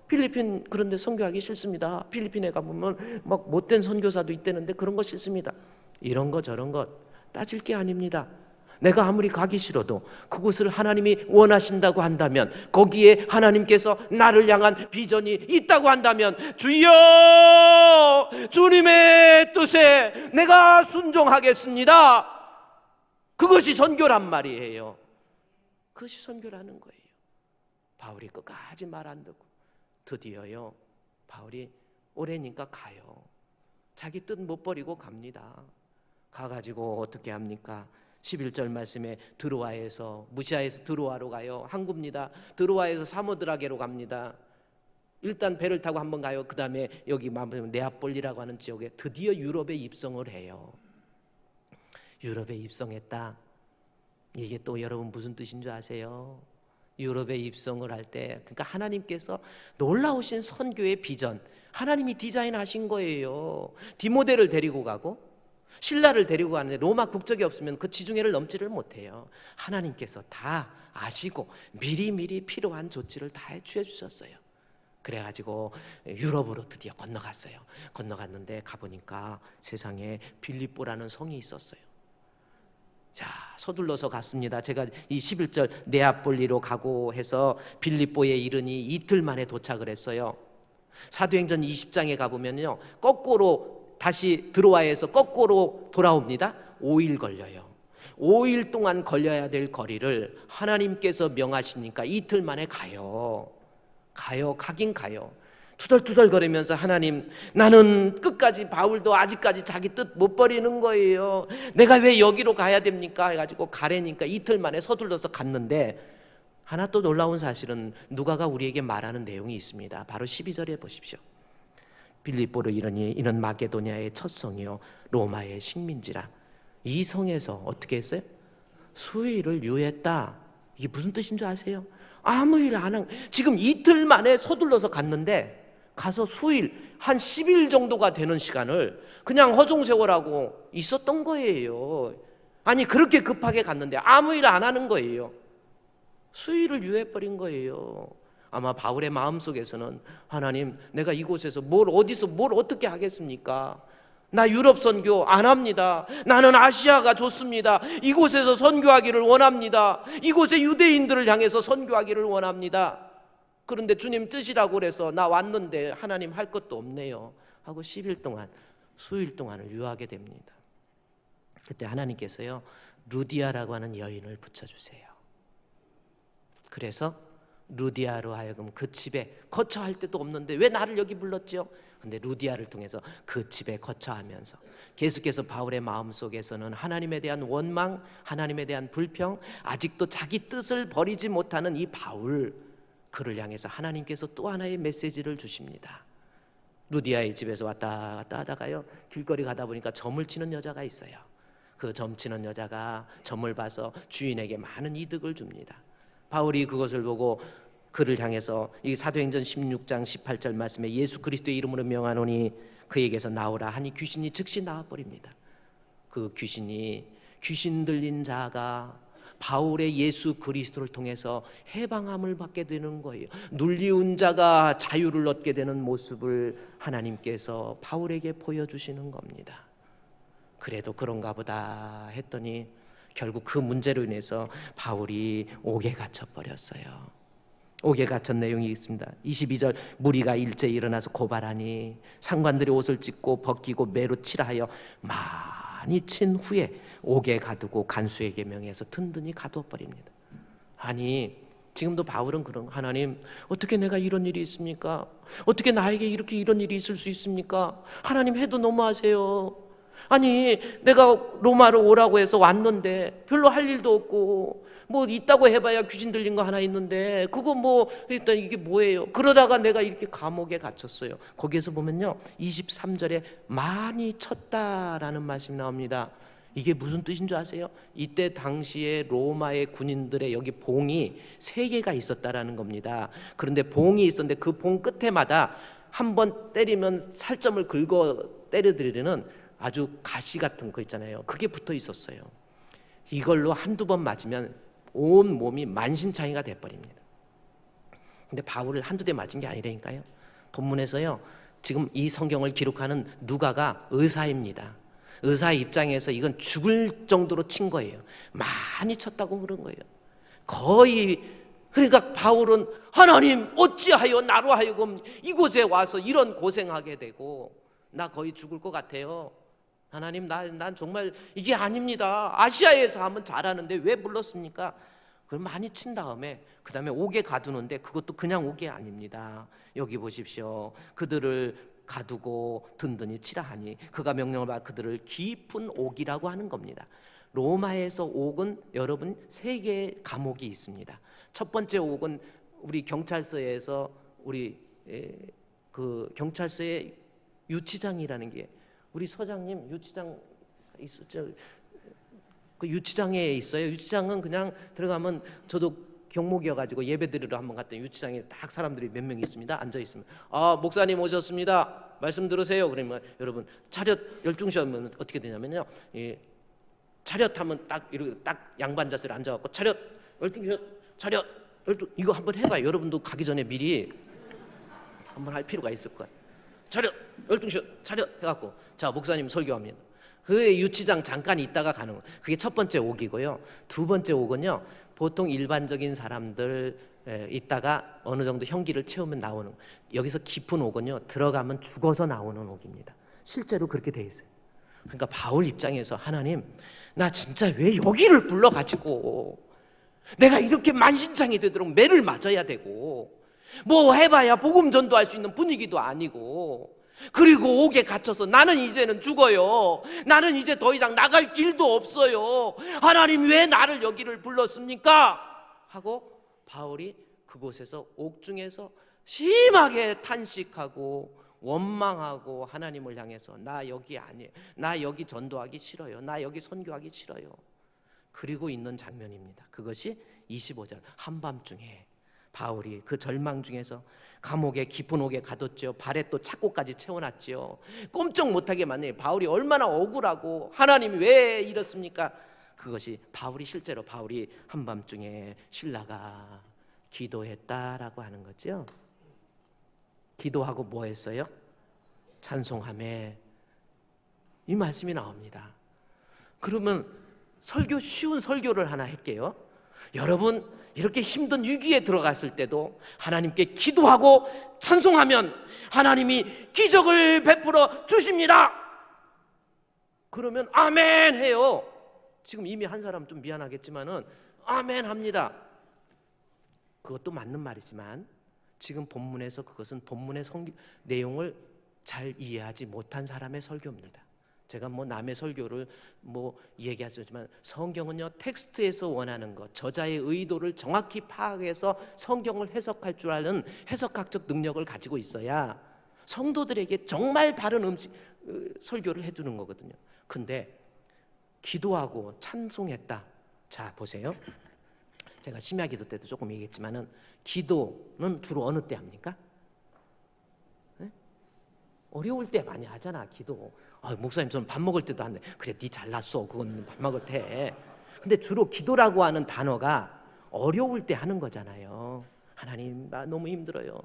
필리핀 그런 데 선교하기 싫습니다. 필리핀에 가보면 막 못된 선교사도 있다는데 그런 거 싫습니다. 이런 거 저런 거 따질 게 아닙니다. 내가 아무리 가기 싫어도 그곳을 하나님이 원하신다고 한다면, 거기에 하나님께서 나를 향한 비전이 있다고 한다면, 주여 주님의 뜻에 내가 순종하겠습니다. 그것이 선교란 말이에요. 그것이 선교라는 거예요. 바울이 끝까지 말 안 듣고 드디어요 바울이 오래니까 가요. 자기 뜻 못 버리고 갑니다. 가가지고 어떻게 합니까? 11절 말씀에 드로아에서, 무시아에서 드로아로 가요. 항구입니다. 드로아에서 사모드라게로 갑니다. 일단 배를 타고 한번 가요. 그 다음에 여기 네아폴리라고 하는 지역에 드디어 유럽에 입성을 해요. 유럽에 입성했다. 이게 또 여러분 무슨 뜻인 줄 아세요? 유럽에 입성을 할 때, 그러니까 하나님께서 놀라우신 선교의 비전, 하나님이 디자인하신 거예요. 디모데를 데리고 가고 신라를 데리고 가는데 로마 국적이 없으면 그 지중해를 넘지를 못해요. 하나님께서 다 아시고 미리미리 필요한 조치를 다 취해 주셨어요. 그래가지고 유럽으로 드디어 건너갔어요. 건너갔는데 가보니까 세상에 빌립보라는 성이 있었어요. 자, 서둘러서 갔습니다. 제가 이 11절 네아폴리로 가고 해서 빌립보에 이르니 이틀 만에 도착을 했어요. 사도행전 20장에 가보면요, 거꾸로 다시 드로아에서 거꾸로 돌아옵니다. 5일 걸려요. 5일 동안 걸려야 될 거리를 하나님께서 명하시니까 이틀 만에 가요. 가긴 가요. 투덜투덜거리면서, 하나님, 나는 끝까지, 바울도 아직까지 자기 뜻 못 버리는 거예요. 내가 왜 여기로 가야 됩니까? 해가지고 가래니까 이틀 만에 서둘러서 갔는데, 하나 또 놀라운 사실은 누가가 우리에게 말하는 내용이 있습니다. 바로 12절에 보십시오. 빌립보로 이르니 이는 마게도냐의 첫 성이요 로마의 식민지라. 이 성에서 어떻게 했어요? 수일을 유했다. 이게 무슨 뜻인 줄 아세요? 아무 일 안 하고 지금 이틀 만에 서둘러서 갔는데, 가서 수일 한 10일 정도가 되는 시간을 그냥 허송세월하고 있었던 거예요. 아니, 그렇게 급하게 갔는데 아무 일 안 하는 거예요. 수일을 유해버린 거예요. 아마 바울의 마음속에서는, 하나님, 내가 이곳에서 어디서 뭘 어떻게 하겠습니까? 나 유럽 선교 안 합니다. 나는 아시아가 좋습니다. 이곳에서 선교하기를 원합니다. 이곳의 유대인들을 향해서 선교하기를 원합니다. 그런데 주님 뜻이라고 그래서 나 왔는데 하나님 할 것도 없네요 하고 10일 동안, 수일 동안을 유하게 됩니다. 그때 하나님께서요 루디아라고 하는 여인을 붙여주세요. 그래서 루디아로 하여금 그 집에 거처할 데도 없는데 왜 나를 여기 불렀죠? 근데 루디아를 통해서 그 집에 거처하면서 계속해서 바울의 마음속에서는 하나님에 대한 원망, 하나님에 대한 불평, 아직도 자기 뜻을 버리지 못하는 이 바울, 그를 향해서 하나님께서 또 하나의 메시지를 주십니다. 루디아의 집에서 왔다 갔다 하다가요, 길거리 가다 보니까 점을 치는 여자가 있어요. 그 점 치는 여자가 점을 봐서 주인에게 많은 이득을 줍니다. 바울이 그것을 보고 그를 향해서 이 사도행전 16장 18절 말씀에 예수 그리스도의 이름으로 명하노니 그에게서 나오라 하니 귀신이 즉시 나와버립니다. 그 귀신 들린 자가 바울의 예수 그리스도를 통해서 해방함을 받게 되는 거예요. 눌리운 자가 자유를 얻게 되는 모습을 하나님께서 바울에게 보여주시는 겁니다. 그래도 그런가 보다 했더니 결국 그 문제로 인해서 바울이 옥에 갇혀버렸어요. 옥에 갇힌 내용이 있습니다. 22절 무리가 일제히 일어나서 고발하니 상관들이 옷을 찢고 벗기고 매로 칠하여 많이 친 후에 옥에 가두고 간수에게 명해서 든든히 가두어버립니다. 아니, 지금도 바울은 그런, 하나님 어떻게 내가 이런 일이 있습니까? 어떻게 나에게 이렇게 이런 일이 있을 수 있습니까? 하나님 해도 너무하세요. 아니 내가 로마로 오라고 해서 왔는데 별로 할 일도 없고 뭐 있다고 해봐야 귀신 들린 거 하나 있는데 그거 뭐 일단 이게 뭐예요? 그러다가 내가 이렇게 감옥에 갇혔어요. 거기에서 보면요 23절에 많이 쳤다라는 말씀이 나옵니다. 이게 무슨 뜻인 줄 아세요? 이때 당시에 로마의 군인들의 여기 봉이 3개가 있었다라는 겁니다. 그런데 봉이 있었는데 그 봉 끝에마다 한 번 때리면 살점을 긁어 때려드리는 아주 가시 같은 거 있잖아요. 그게 붙어 있었어요. 이걸로 한두 번 맞으면 온 몸이 만신창이가 돼버립니다. 근데 바울을 한두 대 맞은 게 아니라니까요. 본문에서요 지금 이 성경을 기록하는 누가가 의사입니다. 의사 입장에서 이건 죽을 정도로 친 거예요. 많이 쳤다고 그런 거예요. 거의. 그러니까 바울은 하나님 어찌하여 나로 하여금 이곳에 와서 이런 고생하게 되고 나 거의 죽을 것 같아요. 하나님 난 정말 이게 아닙니다. 아시아에서 하면 잘하는데 왜 불렀습니까? 그걸 많이 친 다음에 그 다음에 옥에 가두는데 그것도 그냥 옥이 아닙니다. 여기 보십시오. 그들을 가두고 든든히 치라 하니 그가 명령을 받아 그들을 깊은 옥이라고 하는 겁니다. 로마에서 옥은 여러분 3개의 감옥이 있습니다. 첫 번째 옥은 우리 경찰서에서 우리 그 경찰서의 유치장이라는 게 우리 서장님 유치장 있었죠. 그 유치장에 있어요. 유치장은 그냥 들어가면 저도 경목이어가지고 예배 드리러 한번 갔더니 유치장에 딱 사람들이 몇 명 있습니다. 앉아 있으면 목사님 오셨습니다. 말씀 들으세요. 그러면 여러분 차렷 12시 하면 어떻게 되냐면요. 차렷하면 딱 이렇게 딱 양반 자세로 앉아갖고 차렷 12시 차렷 12 이거 한번 해봐요. 여러분도 가기 전에 미리 한번 할 필요가 있을 거예요. 차렷 12시 차렷 해갖고 자 목사님 설교합니다. 그 유치장 잠깐 있다가 가는 거. 그게 첫 번째 옥이고요. 두 번째 옥은요. 보통 일반적인 사람들 있다가 어느 정도 형기를 채우면 나오는 거. 여기서 깊은 옥은요. 들어가면 죽어서 나오는 옥입니다. 실제로 그렇게 돼 있어요. 그러니까 바울 입장에서 하나님 나 진짜 왜 여기를 불러가지고 내가 이렇게 만신창이 되도록 매를 맞아야 되고 뭐 해봐야 복음 전도할 수 있는 분위기도 아니고 그리고 옥에 갇혀서 나는 이제는 죽어요. 나는 이제 더 이상 나갈 길도 없어요. 하나님 왜 나를 여기를 불렀습니까? 하고 바울이 그곳에서 옥중에서 심하게 탄식하고 원망하고 하나님을 향해서 나 여기 아니에요. 나 여기 전도하기 싫어요. 나 여기 선교하기 싫어요. 그리고 있는 장면입니다. 그것이 25절 한밤중에 바울이 그 절망 중에서 감옥에 깊은 옥에 가뒀죠. 발에 또 착고까지 채워놨죠. 꼼짝 못하게 만드니 바울이 얼마나 억울하고 하나님 왜 이렇습니까? 그것이 바울이 실제로 바울이 한밤중에 신라가 기도했다라고 하는 거죠. 기도하고 뭐 했어요? 찬송하며 이 말씀이 나옵니다. 그러면 설교 쉬운 설교를 하나 할게요. 여러분 이렇게 힘든 위기에 들어갔을 때도 하나님께 기도하고 찬송하면 하나님이 기적을 베풀어 주십니다. 그러면 아멘 해요. 지금 이미 한 사람 좀 미안하겠지만은 아멘 합니다. 그것도 맞는 말이지만 지금 본문에서 그것은 본문의 내용을 잘 이해하지 못한 사람의 설교입니다. 제가 뭐 남의 설교를 뭐 얘기하지만 성경은요 텍스트에서 원하는 것, 저자의 의도를 정확히 파악해서 성경을 해석할 줄 아는 해석학적 능력을 가지고 있어야 성도들에게 정말 바른 설교를 해주는 거거든요. 근데 기도하고 찬송했다. 자 보세요. 제가 심야 기도 때도 조금 얘기했지만은 기도는 주로 어느 때 합니까? 네? 어려울 때 많이 하잖아 기도. 목사님 저는 밥 먹을 때도 하는데 그래 네 잘났어 그건 밥 먹을 때. 근데 주로 기도라고 하는 단어가 어려울 때 하는 거잖아요. 하나님 나 너무 힘들어요.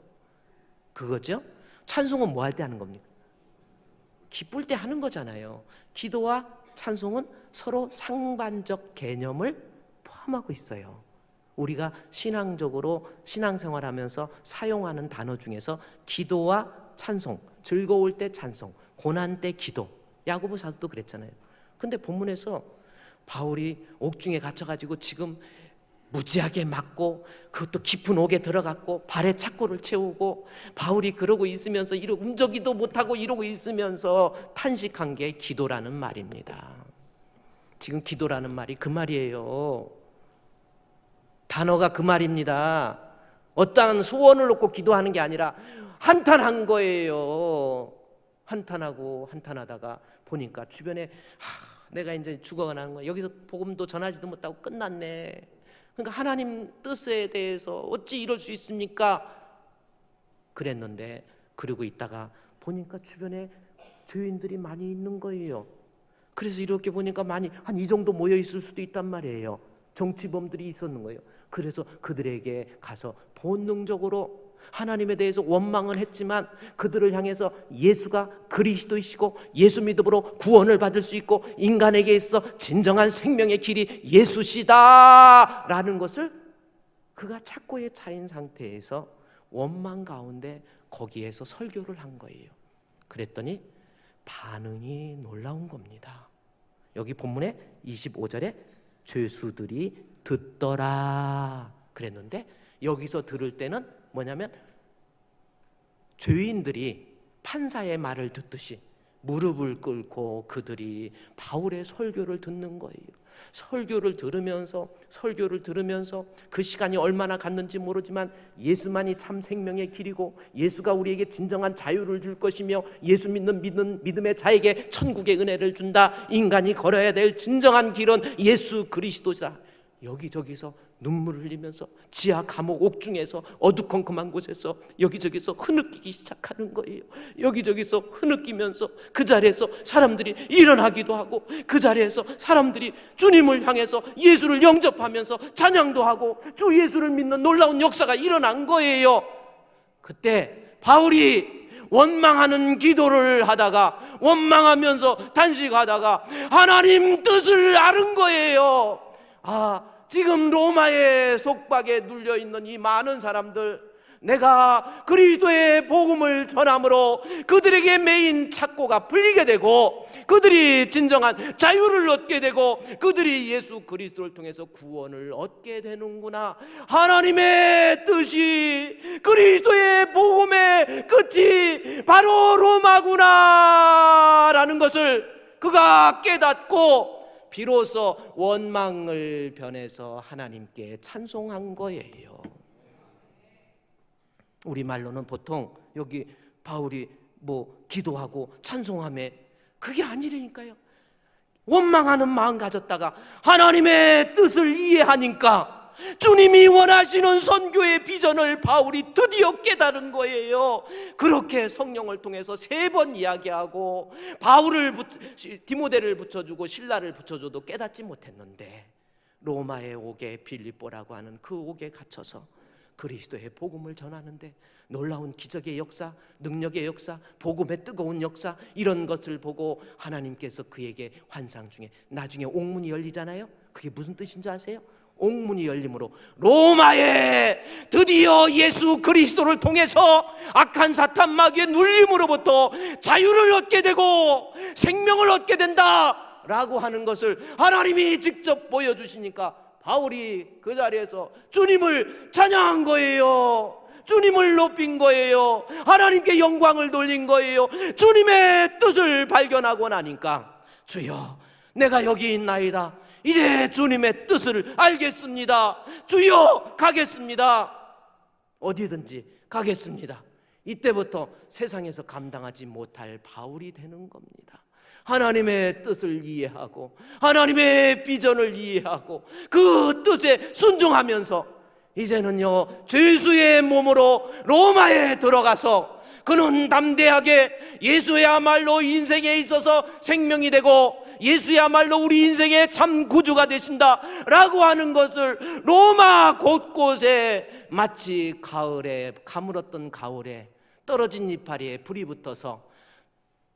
그거죠? 찬송은 뭐 할 때 하는 겁니까? 기쁠 때 하는 거잖아요. 기도와 찬송은 서로 상반적 개념을 포함하고 있어요. 우리가 신앙적으로 신앙생활하면서 사용하는 단어 중에서 기도와 찬송, 즐거울 때 찬송, 고난 때 기도. 야고보 사도도 그랬잖아요. 근데 본문에서 바울이 옥중에 갇혀가지고 지금 무지하게 맞고 그것도 깊은 옥에 들어갔고 발에 착고를 채우고 바울이 그러고 있으면서 이러고 움직이도 못하고 이러고 있으면서 탄식한 게 기도라는 말입니다. 지금 기도라는 말이 그 말이에요. 단어가 그 말입니다. 어떠한 소원을 놓고 기도하는 게 아니라 한탄한 거예요. 한탄하고 한탄하다가 보니까 주변에 내가 이제 죽어가는 거야. 여기서 복음도 전하지도 못하고 끝났네. 그러니까 하나님 뜻에 대해서 어찌 이럴 수 있습니까? 그랬는데 그러고 있다가 보니까 주변에 죄인들이 많이 있는 거예요. 그래서 이렇게 보니까 많이 한 이 정도 모여 있을 수도 있단 말이에요. 정치범들이 있었는 거예요. 그래서 그들에게 가서 본능적으로 하나님에 대해서 원망은 했지만 그들을 향해서 예수가 그리스도이시고 예수 믿음으로 구원을 받을 수 있고 인간에게 있어 진정한 생명의 길이 예수시다 라는 것을 그가 착고에 차인 상태에서 원망 가운데 거기에서 설교를 한 거예요. 그랬더니 반응이 놀라운 겁니다. 여기 본문에 25절에 죄수들이 듣더라 그랬는데 여기서 들을 때는 뭐냐면 죄인들이 판사의 말을 듣듯이 무릎을 꿇고 그들이 바울의 설교를 듣는 거예요. 설교를 들으면서 그 시간이 얼마나 갔는지 모르지만 예수만이 참 생명의 길이고 예수가 우리에게 진정한 자유를 줄 것이며 예수 믿는 믿음의 자에게 천국의 은혜를 준다. 인간이 걸어야 될 진정한 길은 예수 그리스도다. 여기저기서 눈물을 흘리면서 지하 감옥 옥중에서 어두컴컴한 곳에서 여기저기서 흐느끼기 시작하는 거예요. 여기저기서 흐느끼면서 그 자리에서 사람들이 일어나기도 하고 그 자리에서 사람들이 주님을 향해서 예수를 영접하면서 찬양도 하고 주 예수를 믿는 놀라운 역사가 일어난 거예요. 그때 바울이 원망하는 기도를 하다가 원망하면서 단식하다가 하나님 뜻을 아는 거예요. 지금 로마의 속박에 눌려있는 이 많은 사람들, 내가 그리스도의 복음을 전함으로 그들에게 매인 착고가 풀리게 되고 그들이 진정한 자유를 얻게 되고 그들이 예수 그리스도를 통해서 구원을 얻게 되는구나. 하나님의 뜻이 그리스도의 복음의 끝이 바로 로마구나 라는 것을 그가 깨닫고 비로소 원망을 변해서 하나님께 찬송한 거예요. 우리말로는 보통 여기 바울이 기도하고 찬송하며 그게 아니라니까요. 원망하는 마음 가졌다가 하나님의 뜻을 이해하니까 주님이 원하시는 선교의 비전을 바울이 드디어 깨달은 거예요. 그렇게 성령을 통해서 3번 이야기하고 디모데를 붙여주고 실라를 붙여줘도 깨닫지 못했는데 로마의 옥에 빌립보라고 하는 그 옥에 갇혀서 그리스도의 복음을 전하는데 놀라운 기적의 역사, 능력의 역사, 복음의 뜨거운 역사, 이런 것을 보고 하나님께서 그에게 환상 중에 나중에 옥문이 열리잖아요. 그게 무슨 뜻인 줄 아세요? 옥문이 열림으로 로마에 드디어 예수 그리스도를 통해서 악한 사탄 마귀의 눌림으로부터 자유를 얻게 되고 생명을 얻게 된다 라고 하는 것을 하나님이 직접 보여주시니까 바울이 그 자리에서 주님을 찬양한 거예요. 주님을 높인 거예요. 하나님께 영광을 돌린 거예요. 주님의 뜻을 발견하고 나니까 주여 내가 여기 있나이다. 이제 주님의 뜻을 알겠습니다. 주여 가겠습니다. 어디든지 가겠습니다. 이때부터 세상에서 감당하지 못할 바울이 되는 겁니다. 하나님의 뜻을 이해하고 하나님의 비전을 이해하고 그 뜻에 순종하면서 이제는요 죄수의 몸으로 로마에 들어가서 그는 담대하게 예수야말로 인생에 있어서 생명이 되고 예수야말로 우리 인생의 참 구주가 되신다 라고 하는 것을 로마 곳곳에 마치 가을에 가물었던 가을에 떨어진 이파리에 불이 붙어서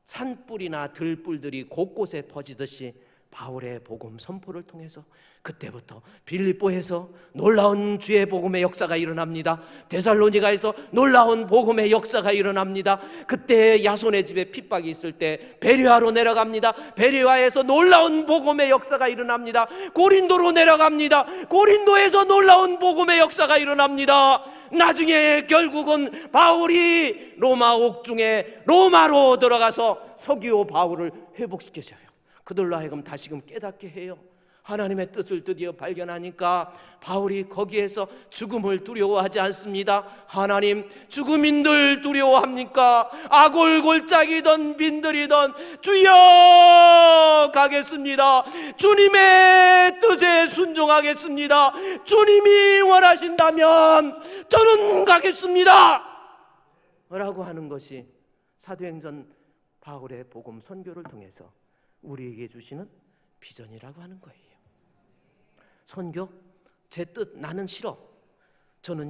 산불이나 들불들이 곳곳에 퍼지듯이 바울의 복음 선포를 통해서 그때부터 빌립보에서 놀라운 주의 복음의 역사가 일어납니다. 데살로니가에서 놀라운 복음의 역사가 일어납니다. 그때 야손의 집에 핍박이 있을 때 베레아로 내려갑니다. 베레아에서 놀라운 복음의 역사가 일어납니다. 고린도로 내려갑니다. 고린도에서 놀라운 복음의 역사가 일어납니다. 나중에 결국은 바울이 로마 옥중에 로마로 들어가서 서기오 바울을 회복시켜줘요. 그들로 하여금 다시금 깨닫게 해요. 하나님의 뜻을 드디어 발견하니까 바울이 거기에서 죽음을 두려워하지 않습니다. 하나님, 죽음인들 두려워합니까? 아골골짝이던 빈들이던 주여 가겠습니다. 주님의 뜻에 순종하겠습니다. 주님이 원하신다면 저는 가겠습니다 라고 하는 것이 사도행전 바울의 복음 선교를 통해서 우리에게 주시는 비전이라고 하는 거예요. 선교? 제 뜻 나는 싫어. 저는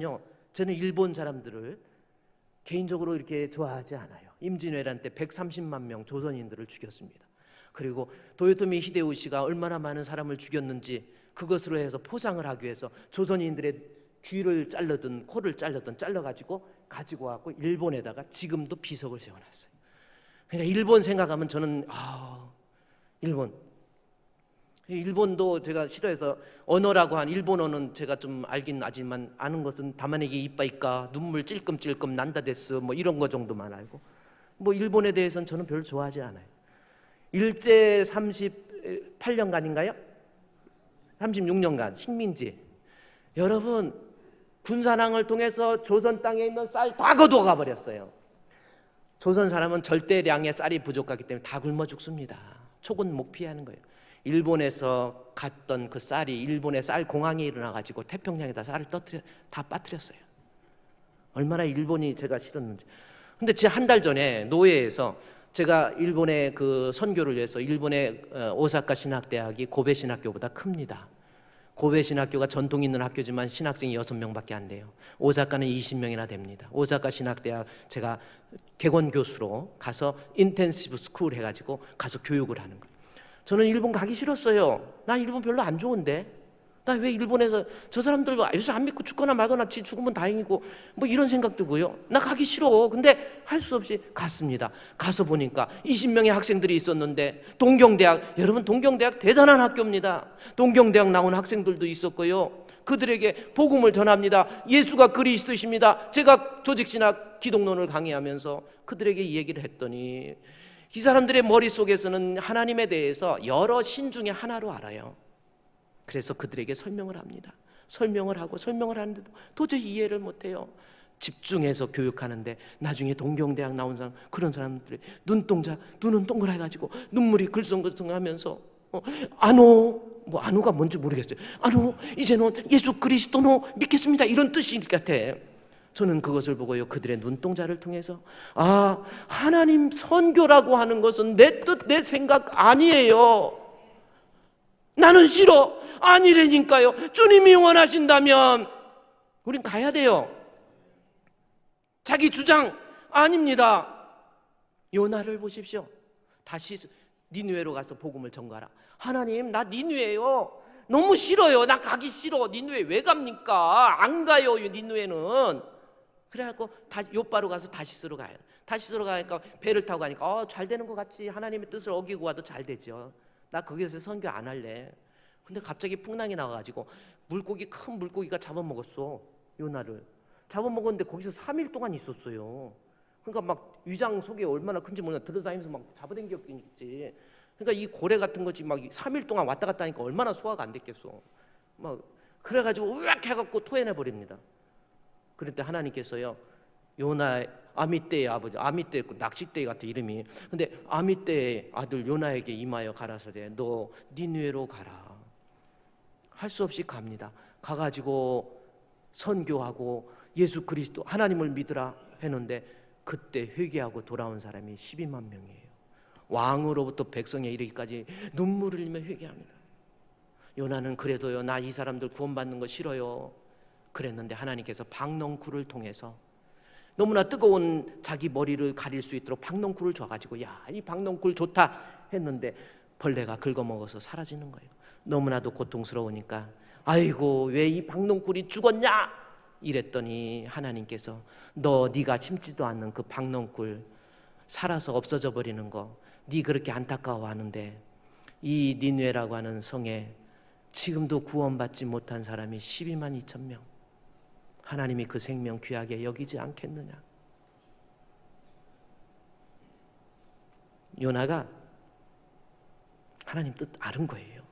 일본 사람들을 개인적으로 이렇게 좋아하지 않아요. 임진왜란 때 130만 명 조선인들을 죽였습니다. 그리고 도요토미 히데요시가 얼마나 많은 사람을 죽였는지 그것으로 해서 포상을 하기 위해서 조선인들의 귀를 잘르든 코를 잘르든 잘라가지고 가지고 와서 일본에다가 지금도 비석을 세워놨어요. 그러니까 일본 생각하면 저는 일본도 제가 싫어해서 언어라고 한 일본어는 제가 좀 알긴 아지만 아는 것은 다마네기 이빠이까 눈물 찔끔찔끔 난다 데스 뭐 이런 거 정도만 알고 뭐 일본에 대해서는 저는 별로 좋아하지 않아요. 일제 38년간인가요? 36년간 식민지. 여러분 군사랑을 통해서 조선 땅에 있는 쌀 다 거두어 가버렸어요. 조선 사람은 절대량의 쌀이 부족하기 때문에 다 굶어 죽습니다. 촉은 못 피하는 거예요. 일본에서 갔던 그 쌀이 일본의 쌀 공항이 일어나가지고 태평양에다 쌀을 다 빠뜨렸어요. 얼마나 일본이 제가 싫었는지. 근데 제가 한 달 전에 노예에서 제가 일본의 그 선교를 위해서 일본의 오사카 신학대학이 고베 신학교보다 큽니다. 고베 신학교가 전통 있는 학교지만 신학생이 6명밖에 안 돼요. 오사카는 20명이나 됩니다. 오사카 신학대학 제가 객원 교수로 가서 인텐시브 스쿨 해가지고 가서 교육을 하는 거예요. 저는 일본 가기 싫었어요. 나 일본 별로 안 좋은데 나 왜 일본에서 저 사람들 예수 안 믿고 죽거나 말거나 지 죽으면 다행이고 뭐 이런 생각 들고요. 나 가기 싫어. 근데 할 수 없이 갔습니다. 가서 보니까 20명의 학생들이 있었는데 동경대학, 여러분 동경대학 대단한 학교입니다. 동경대학 나온 학생들도 있었고요. 그들에게 복음을 전합니다. 예수가 그리스도이십니다. 제가 조직신학 기독론을 강의하면서 그들에게 이 얘기를 했더니 이 사람들의 머릿속에서는 하나님에 대해서 여러 신 중에 하나로 알아요. 그래서 그들에게 설명을 합니다. 설명을 하는데도 도저히 이해를 못해요. 집중해서 교육하는데 나중에 동경대학 나온 사람, 그런 사람들이 눈은 동그래가지고 눈물이 글썽글썽하면서 아노가 뭔지 모르겠어요. 이제는 예수 그리스도노 믿겠습니다. 이런 뜻일 것 같아. 저는 그것을 보고요, 그들의 눈동자를 통해서 하나님 선교라고 하는 것은 내 뜻, 내 생각 아니에요. 나는 싫어. 아니라니까요. 주님이 원하신다면 우린 가야 돼요. 자기 주장 아닙니다. 요나를 보십시오. 다시 니느웨로 가서 복음을 전가라. 하나님, 나 니느웨요. 너무 싫어요. 나 가기 싫어. 니느웨 왜 갑니까? 안 가요, 니느웨는. 그래갖고 요바로 가서 다시스로 가요. 다시스로 가니까 배를 타고 가니까 잘 되는 것 같지. 하나님의 뜻을 어기고 와도 잘 되죠. 나 거기서 선교 안 할래. 근데 갑자기 풍랑이 나와가지고 큰 물고기가 잡아먹었어. 요나를 잡아먹었는데 거기서 3일 동안 있었어요. 그러니까 막 위장 속에 얼마나 큰지 몰라. 들어다니면서 막 잡아당겼겠지. 그러니까 이 고래 같은 거지 막 3일 동안 왔다 갔다 하니까 얼마나 소화가 안 됐겠어. 막 그래가지고 으악 해갖고 토해내버립니다. 그럴 때 하나님께서요, 요나 아미떼의 아버지, 아미떼 낚싯대 같은 이름이. 근데 아미떼의 아들 요나에게 임하여 가라사대 너 니느웨로 가라. 할 수 없이 갑니다. 가가지고 선교하고 예수 그리스도 하나님을 믿으라 했는데 그때 회개하고 돌아온 사람이 12만 명이에요. 왕으로부터 백성에 이르기까지 눈물을 흘리며 회개합니다. 요나는 그래도요, 나 이 사람들 구원받는 거 싫어요 그랬는데 하나님께서 박넝쿨을 통해서 너무나 뜨거운 자기 머리를 가릴 수 있도록 박넝쿨을 줘가지고 이 박넝쿨 좋다 했는데 벌레가 긁어먹어서 사라지는 거예요. 너무나도 고통스러우니까 아이고 왜 이 박농꿀이 죽었냐 이랬더니 하나님께서 네가 심지도 않는 그 박농꿀 살아서 없어져 버리는 거 네 그렇게 안타까워하는데 이 니느웨라고 하는 성에 지금도 구원받지 못한 사람이 12만 2천 명. 하나님이 그 생명 귀하게 여기지 않겠느냐. 요나가 하나님 뜻 알은 거예요.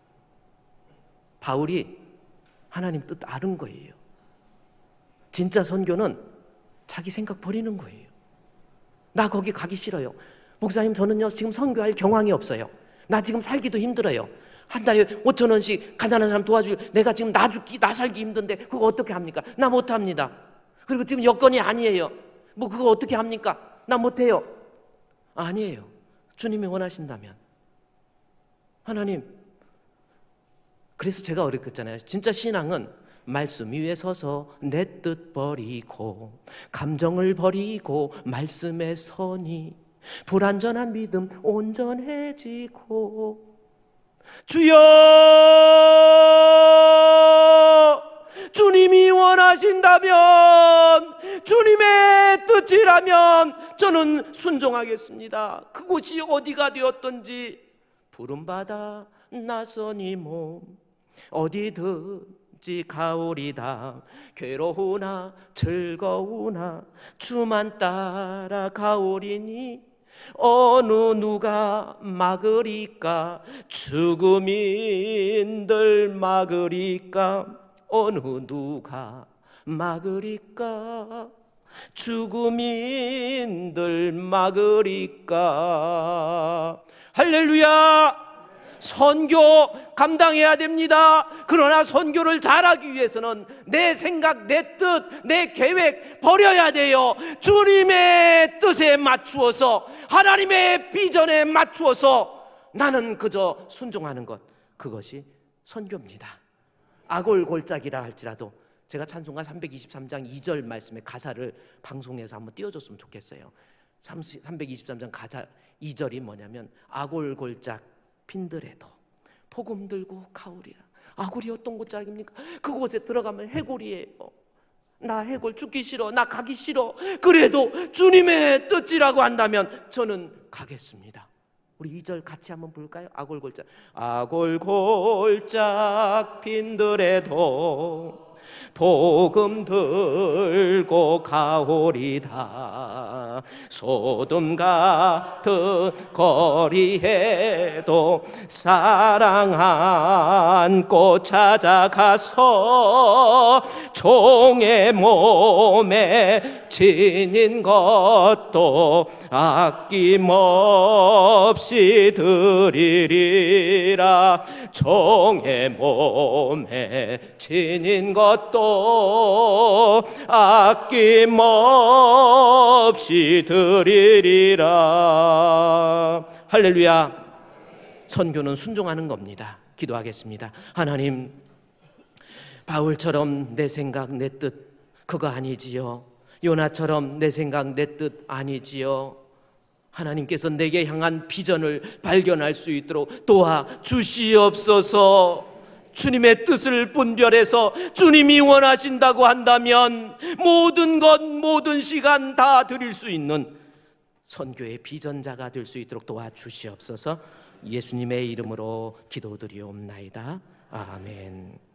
바울이 하나님 뜻 알은 거예요. 진짜 선교는 자기 생각 버리는 거예요. 나 거기 가기 싫어요. 목사님 저는요 지금 선교할 경황이 없어요. 나 지금 살기도 힘들어요. 한 달에 5천 원씩 가난한 사람 도와주고 내가 지금 나 살기 힘든데 그거 어떻게 합니까? 나 못합니다. 그리고 지금 여건이 아니에요. 뭐 그거 어떻게 합니까? 나 못해요. 아니에요. 주님이 원하신다면 하나님. 그래서 제가 어렵겠잖아요. 진짜 신앙은 말씀 위에 서서 내 뜻 버리고 감정을 버리고 말씀에 서니 불완전한 믿음 온전해지고 주여 주님이 원하신다면 주님의 뜻이라면 저는 순종하겠습니다. 그곳이 어디가 되었든지 푸른바다 나서니 몸 어디든지 가오리다. 괴로우나 즐거우나 주만 따라 가오리니 어느 누가 막으리까. 죽음인들 막으리까. 어느 누가 막으리까. 죽음인들 막으리까. 할렐루야. 선교 감당해야 됩니다. 그러나 선교를 잘하기 위해서는 내 생각, 내 뜻, 내 계획 버려야 돼요. 주님의 뜻에 맞추어서 하나님의 비전에 맞추어서 나는 그저 순종하는 것, 그것이 선교입니다. 아골골짝이라 할지라도 제가 찬송가 323장 2절 말씀의 가사를 방송에서 한번 띄워줬으면 좋겠어요. 323장 가사 2절이 뭐냐면 아골골짝 핀들에도 복음 들고 가오리라. 아골이 어떤 골짜기입니까? 그곳에 들어가면 해골이에요. 나 해골 죽기 싫어. 나 가기 싫어. 그래도 주님의 뜻이라고 한다면 저는 가겠습니다. 우리 2절 같이 한번 볼까요? 아골골짝. 아골골짝 핀들에도 복음 들고 가오리다. 소돔 같은 거리에도 사랑 안고 찾아가서 종의 몸에 지닌 것도 아낌없이 드리리라. 종의 몸에 지닌 것도 아낌없이 드리리라. 할렐루야. 선교는 순종하는 겁니다. 기도하겠습니다. 하나님, 바울처럼 내 생각 내 뜻 그거 아니지요. 요나처럼 내 생각 내 뜻 아니지요. 하나님께서 내게 향한 비전을 발견할 수 있도록 도와주시옵소서. 주님의 뜻을 분별해서 주님이 원하신다고 한다면 모든 것 모든 시간 다 드릴 수 있는 선교의 비전자가 될 수 있도록 도와주시옵소서. 예수님의 이름으로 기도드리옵나이다. 아멘.